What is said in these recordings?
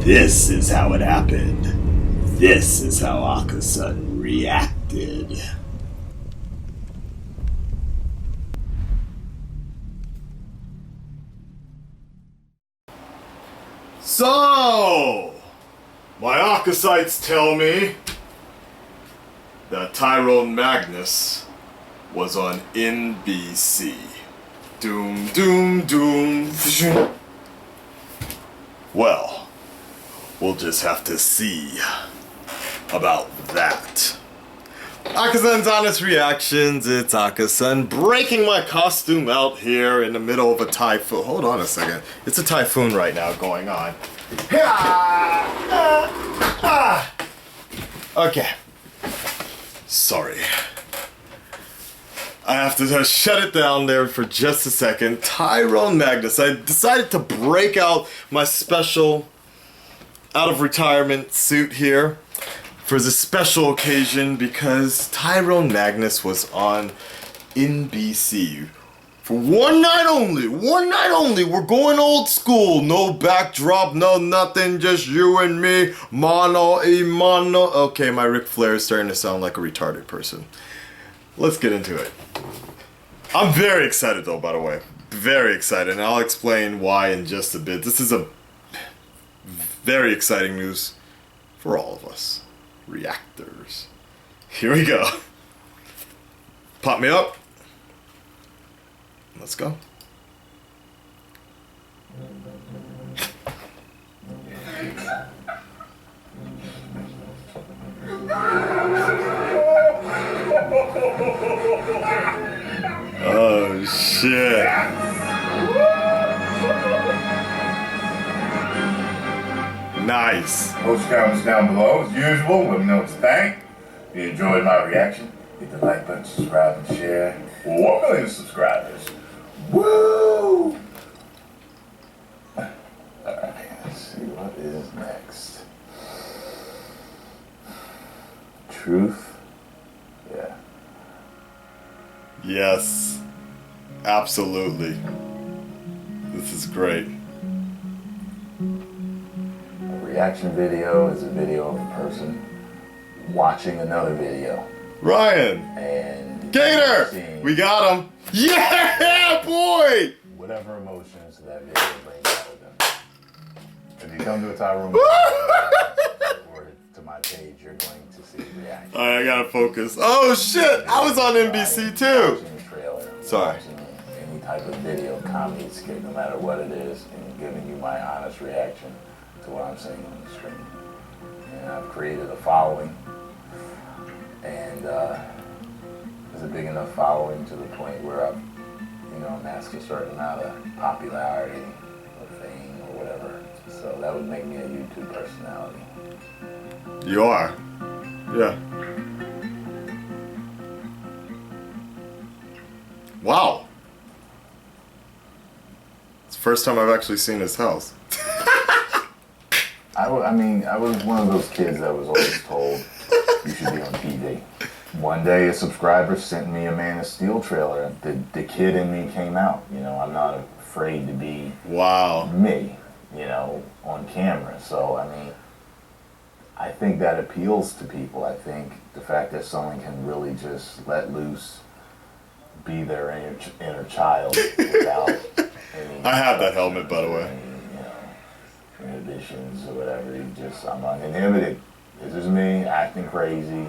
This is how it happened. This is how Akasan reacted. So, my Akasites tell me that Tyrone Magnus was on NBC. Doom, doom, doom. Well, we'll just have to see about that. Akasan's honest reactions. It's Akasan breaking my costume out here in the middle of a typhoon. Hold on a second. It's a typhoon right now going on. Okay. Sorry. I have to shut it down there for just a second. Tyrone Magnus. I decided to break out my special out of retirement suit here for this special occasion because Tyrone Magnus was on NBC for one night only. One night only. We're going old school. No backdrop, no nothing. Just you and me. Mano a mano. Okay, my Ric Flair is starting to sound like a retarded person. Let's get into it. I'm very excited though, by the way. Very excited, and I'll explain why in just a bit. This is a very exciting news for all of us. Reactors. Here we go. Pop me up. Let's go. Oh shit. Nice. Post comments down below as usual. Let me know what you think. If you enjoyed my reaction, hit the like button, subscribe, and share. 1 million subscribers. Woo! Alright, let's see what is next. Truth? Yeah. Yes. Absolutely. This is great. A reaction video is a video of a person watching another video. Ryan! And Gator! We got him! Yeah, boy! Whatever emotions that video brings out of them. If you come to a Tyrone or to my page, you're going to see reaction. Alright, I gotta focus. Oh shit! I was on NBC too! Sorry. Any type of video, comedy skit, no matter what it is, and giving you my honest reaction to what I'm saying on the screen. And I've created a following, and there's a big enough following to the point where I've, amassed a certain amount of popularity or fame or whatever. So that would make me a YouTube personality. You are. Yeah. Wow. It's the first time I've actually seen his house. I was one of those kids that was always told you should be on TV. One day a subscriber sent me a Man of Steel trailer. The kid in me came out. I'm not afraid to be me, on camera. So, I think that appeals to people. I think the fact that someone can really just let loose, be their inner child without any... I have that helmet, by the way. Inhibitions or whatever. I'm uninhibited. This is me acting crazy.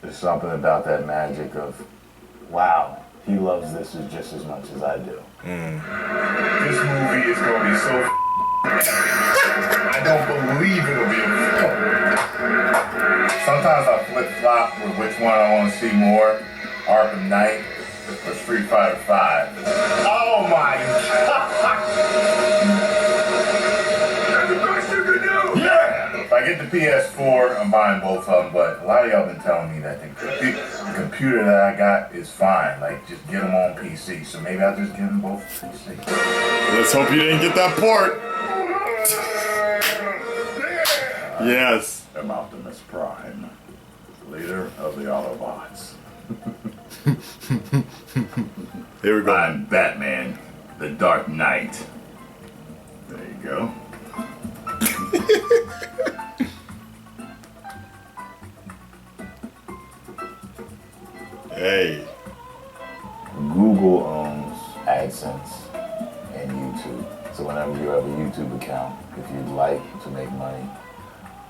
There's something about that magic of, wow, he loves this just as much as I do. This movie is going to be so I don't believe it'll be a film. Sometimes I flip-flop with which one I want to see more, Arkham Knight or Street Fighter 5. Oh my God! If I get the PS4, I'm buying both of them, but a lot of y'all been telling me that the computer that I got is fine. Like, just get them on PC. So maybe I'll just get them both PC. Let's hope you didn't get that port. Yes. I'm Optimus Prime, leader of the Autobots. Here we go. I'm Batman, the Dark Knight. There you go. Hey. Google owns AdSense and YouTube. So whenever you have a YouTube account, if you'd like to make money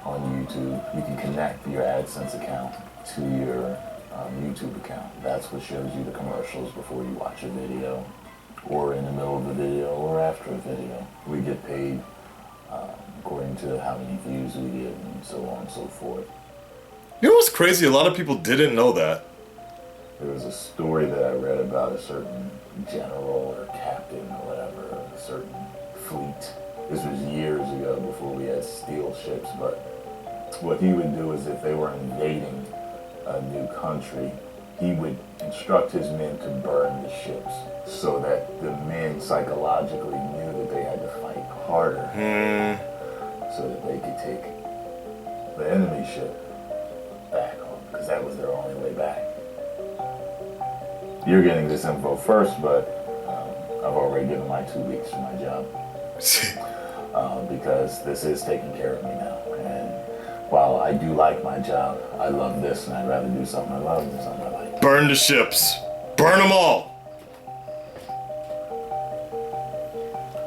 on YouTube, you can connect your AdSense account to your YouTube account. That's what shows you the commercials before you watch a video, or in the middle of the video, or after a video. We get paid according to how many views we get, and so on and so forth. You know what's crazy? A lot of people didn't know that. There was a story that I read about a certain general or captain or whatever, of a certain fleet. This was years ago before we had steel ships, but what he would do is if they were invading a new country, he would instruct his men to burn the ships so that the men psychologically knew that they had to fight harder so that they could take the enemy ship back home, because that was their only way back. You're getting this info first, but I've already given my 2 weeks for my job because this is taking care of me now. And while I do like my job, I love this, and I'd rather do something I love than something I like. Burn the ships. Burn them all.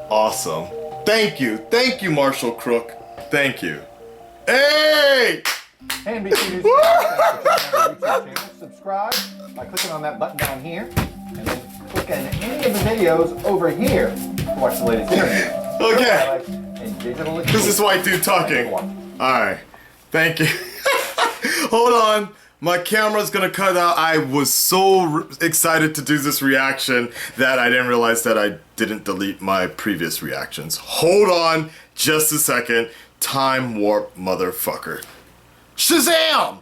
Awesome. Thank you. Thank you, Marshall Crook. Thank you. Hey! NBC News YouTube channel. Subscribe by clicking on that button down here, and then click on any of the videos over here to watch the latest interviews. Okay. Highlights and digital This is white dude talking. Alright. Thank you. Hold on. My camera's gonna cut out. I was so excited to do this reaction that I didn't realize that I didn't delete my previous reactions. Hold on just a second. Time warp, motherfucker. Shazam!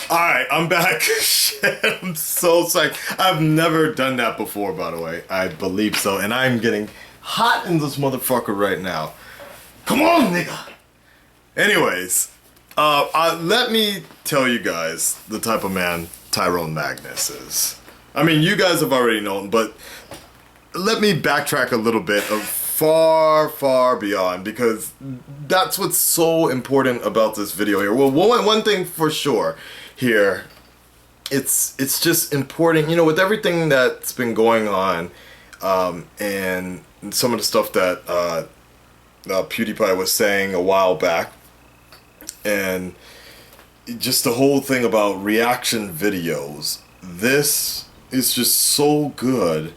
Alright, I'm back. Shit, I'm so psyched. I've never done that before, by the way. I believe so, and I'm getting hot in this motherfucker right now. Come on, nigga! Anyways, let me tell you guys the type of man Tyrone Magnus is. I mean, you guys have already known, but let me backtrack a little bit of far beyond, because that's what's so important about this video here. Well, one thing for sure here, it's just important, you know, with everything that's been going on, and some of the stuff that PewDiePie was saying a while back, and just the whole thing about reaction videos. This is just so good,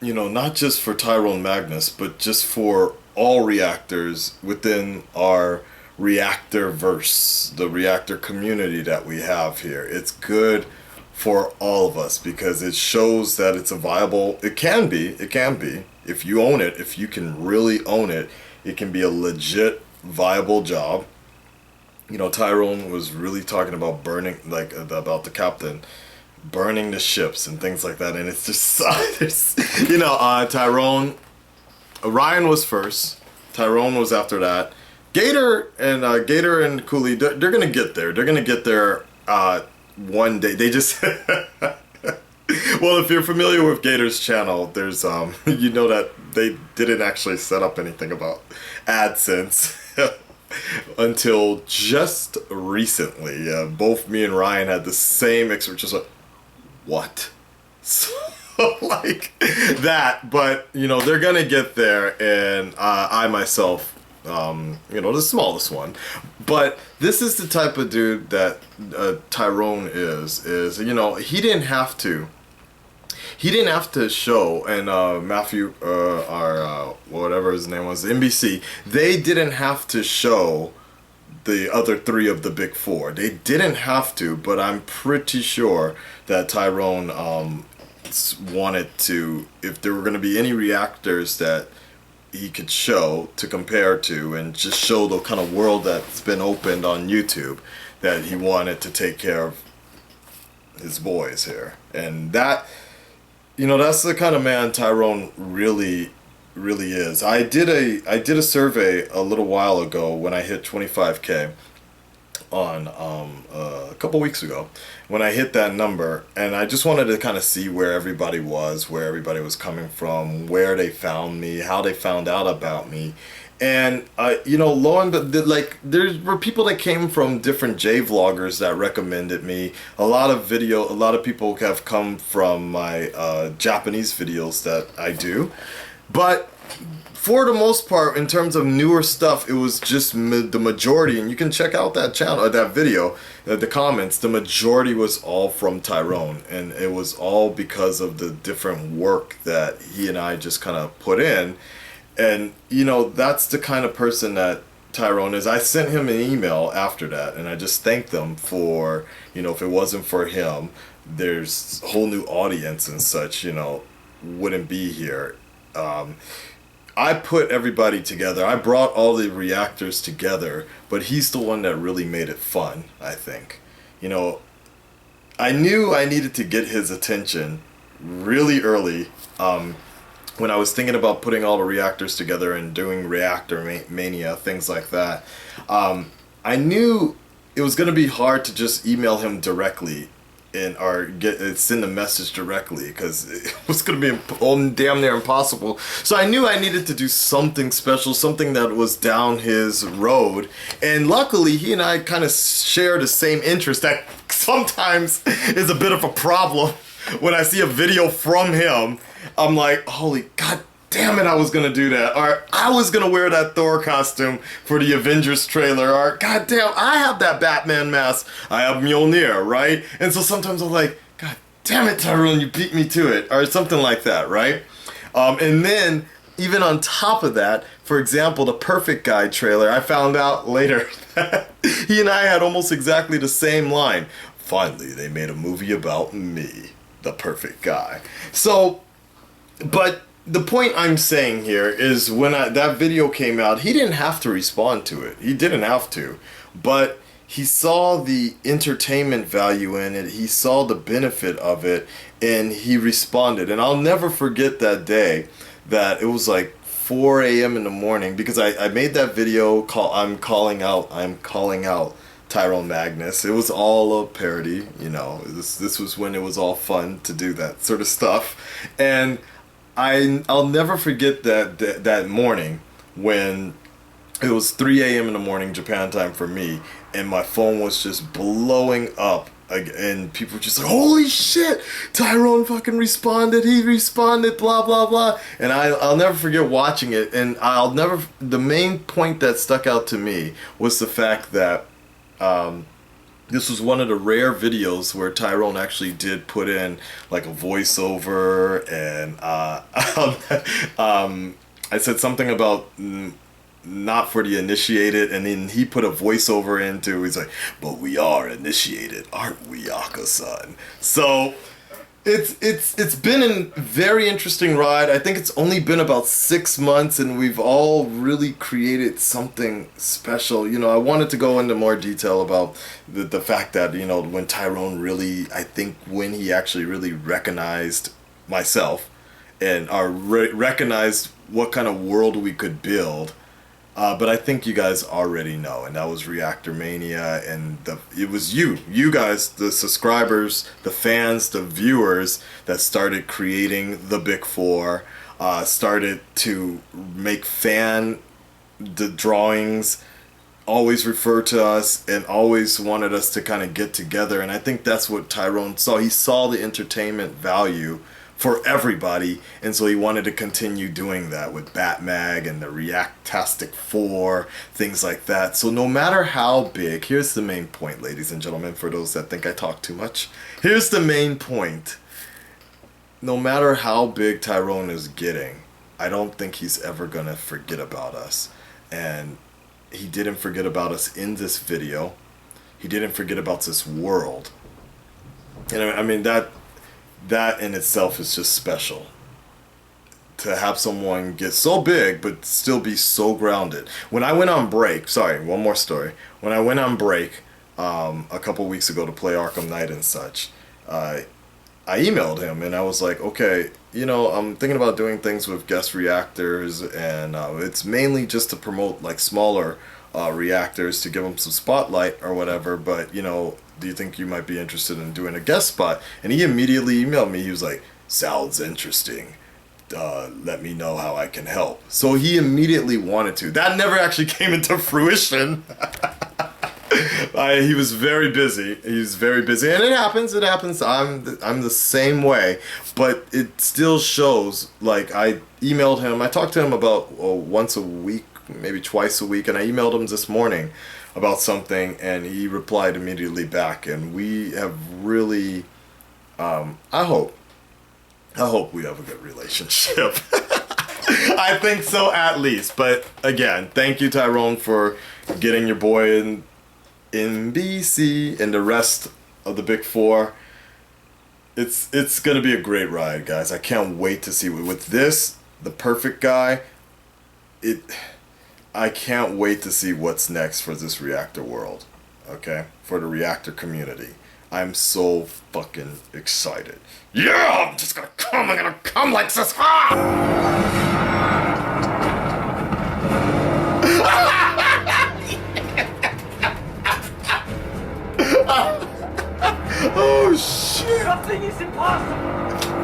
you know, not just for Tyrone Magnus, but just for all reactors within our reactor verse, the reactor community that we have here. It's good for all of us because it shows that it's a viable, it can be, if you own it, if you can really own it, it can be a legit viable job. You know, Tyrone was really talking about burning, like about the captain burning the ships and things like that, and it's just you know, Tyrone, Ryan was first, Tyrone was after that, Gator and Cooley, they're gonna get there. They're gonna get there one day. They just well, if you're familiar with Gator's channel, there's you know that they didn't actually set up anything about AdSense until just recently. Both me and Ryan had the same experience, just like, what? So, like that, but you know, they're gonna get there, and I myself, you know, the smallest one, but this is the type of dude that Tyrone is, you know, he didn't have to show, and Matthew, whatever his name was, NBC, they didn't have to show the other three of the big four. They didn't have to, but I'm pretty sure that Tyrone wanted to, if there were going to be any reactors that he could show to compare to and just show the kind of world that's been opened on YouTube, that he wanted to take care of his boys here. And that, you know, that's the kind of man Tyrone really is. I did a survey a little while ago when I hit 25K on a couple weeks ago when I hit that number, and I just wanted to kind of see where everybody was, where everybody was coming from, where they found me, how they found out about me. And you know, lo and like, there were people that came from different J vloggers that recommended me. A lot of people have come from my Japanese videos that I do, but for the most part, in terms of newer stuff, it was just the majority, and you can check out that channel, that video, the comments. The majority was all from Tyrone, and it was all because of the different work that he and I just kind of put in. And, you know, that's the kind of person that Tyrone is. I sent him an email after that, and I just thanked them for, you know, if it wasn't for him, there's a whole new audience and such, you know, wouldn't be here. I put everybody together. I brought all the reactors together, but he's the one that really made it fun, I think. You know, I knew I needed to get his attention really early. When I was thinking about putting all the reactors together and doing Reactor Mania, things like that, I knew it was going to be hard to just email him directly or send a message directly, because it was going to be damn near impossible. So I knew I needed to do something special, something that was down his road. And luckily, he and I kind of share the same interest that sometimes is a bit of a problem. When I see a video from him, I'm like, holy god damn it, I was gonna do that. Or I was gonna wear that Thor costume for the Avengers trailer. Or god damn, I have that Batman mask. I have Mjolnir, right? And so sometimes I'm like, god damn it, Tyrone, you beat me to it. Or something like that, right? And then, even on top of that, for example, the Perfect Guy trailer, I found out later that he and I had almost exactly the same line. Finally, they made a movie about me, the perfect guy. So, but the point I'm saying here is when that video came out, he didn't have to respond to it. He didn't have to. But he saw the entertainment value in it. He saw the benefit of it, and he responded. And I'll never forget that day that it was like 4 a.m. in the morning, because I made that video I'm calling out Tyrone Magnus. It was all a parody, you know. This was when it was all fun to do that sort of stuff. And I'll never forget that morning when it was 3 a.m. in the morning, Japan time for me, and my phone was just blowing up. And people were just like, holy shit, Tyrone fucking responded, he responded, blah, blah, blah. And I'll never forget watching it. And the main point that stuck out to me was the fact that this was one of the rare videos where Tyrone actually did put in like a voiceover, and I said something about not for the initiated, and then he put a voiceover into. He's like, "But we are initiated, aren't we, Akasan?" So it's been a very interesting ride. I think it's only been about 6 months, and we've all really created something special. You know, I wanted to go into more detail about the fact that, you know, when Tyrone really, I think when he actually really recognized myself and recognized what kind of world we could build. But I think you guys already know, and that was Reactor Mania, and it was you guys, the subscribers, the fans, the viewers that started creating the Big Four, started to make the drawings, always refer to us, and always wanted us to kind of get together. And I think that's what Tyrone saw. He saw the entertainment value for everybody, and so he wanted to continue doing that with Batmag and the Reactastic 4, things like that. So no matter how big, here's the main point, ladies and gentlemen, for those that think I talk too much. Here's the main point. No matter how big Tyrone is getting, I don't think he's ever gonna forget about us. And he didn't forget about us in this video. He didn't forget about this world. And I mean, that in itself is just special. To have someone get so big but still be so grounded. When I went on break, sorry, one more story. When I went on break a couple weeks ago to play Arkham Knight and such, I emailed him and I was like, okay, you know, I'm thinking about doing things with guest reactors, and it's mainly just to promote like smaller reactors to give him some spotlight or whatever, but you know, do you think you might be interested in doing a guest spot? And he immediately emailed me. He was like, sounds interesting. Let me know how I can help. So he immediately wanted to. That never actually came into fruition. He was very busy. He's very busy, and it happens. It happens. I'm the same way, but it still shows. Like, I emailed him. I talked to him about once a week, maybe twice a week, and I emailed him this morning about something, and he replied immediately back. And we have really, I hope we have a good relationship. I think so, at least. But again, thank you, Tyrone, for getting your boy in NBC and the rest of the Big Four. It's gonna be a great ride, guys. I can't wait to see with this, the perfect guy. I can't wait to see what's next for this Reactor world. Okay, for the Reactor community. I'm so fucking excited. Yeah, I'm just gonna come. I'm gonna come like this. Oh shit! Nothing is impossible!